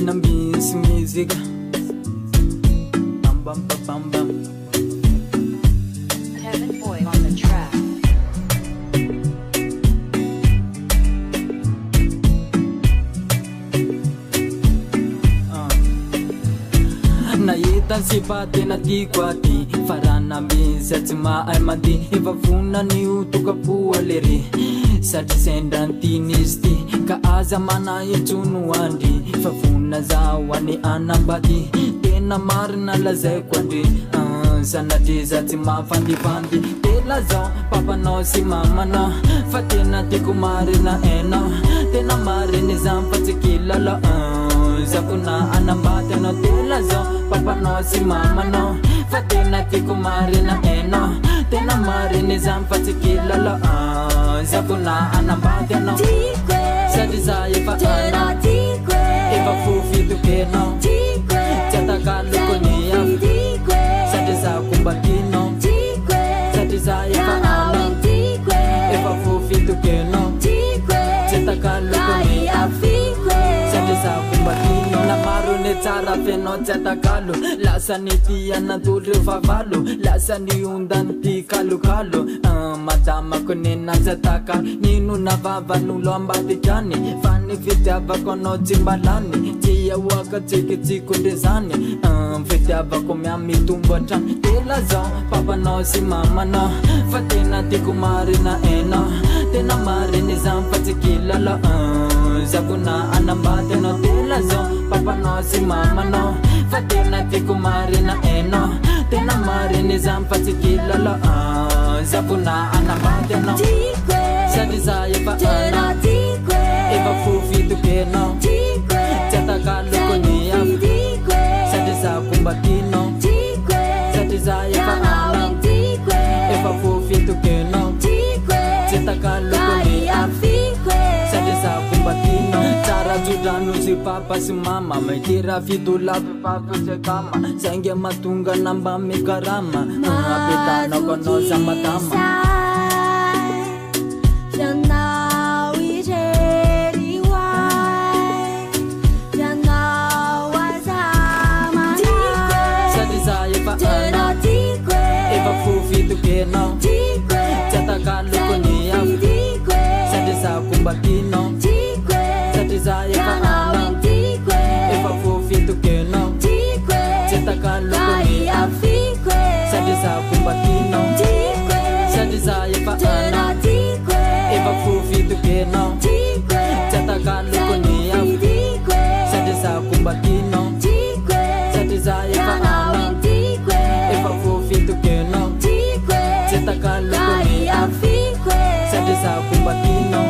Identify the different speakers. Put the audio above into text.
Speaker 1: Binambis music. Bam bam bam bam bam.
Speaker 2: Heaven Boy on the track.
Speaker 1: Nahita si tena tiako aty farana misy tsy mahay mady efa vonany io tokapoa lery satria sendra nytiny izy ty ka aza manahitsono andry fa vonina zaho any anambady tena marina lazaiko andry sanatria za tsy mafandifandy tela zao papanao sy mamanao fa tena tiako marina enao tena marina izany fa tsy kilala zakona anambady anao tela zao papanao sy mamanao fa tena tiako marina enao tena marina izany fa tsy kilala zakona anambady anao satria za efa anao efa fofitokenao tsy atakalokony afo satria za kombakinao satria za efa anao efa fofitokenao tsy atakalokony afo satria za kombakinao na maro ne tsara fenao tsy atakalo lasany ty anatolo reo favalo lasany ondany ty kalokalo madamako nenanjataka nino navavan'olo ambadikany fa ny fitiavako anao tsy mbalany tsy ahoaka tsikitsiko ndrezany fitiavako miamitombo antrany tela zao papanao sy mamanao fa tena tiako marina enao tena marina izany fa tsy kilala zakona anambady anao tela zao papanao sy mamanao fa tena tiako marina enao tena marina izany fa tsy kilala zakona anambady anao satria za efa anao efa fofitokenao tsy atakalokony afo satria za kombakinao satria za efa anao efa fofitokenao tsy atakalokony afo satria za kombakinao tsara jodrano sy papa sy mama maitera fitolavo papa sy kama saingy matonga namba mikarama apetanako anao za matama efa fofitokenao tsy atakalokony afo satria za kombakinao satria za efa anao efa fofitokenao tsy atakalokony afo satria za kombakinao satria za efa anao efa fofitokenao tsy atakalokony afo satria za kombakinao satria za efa anao efa fofitokenao tsy atakalokony afo satria za kombakinao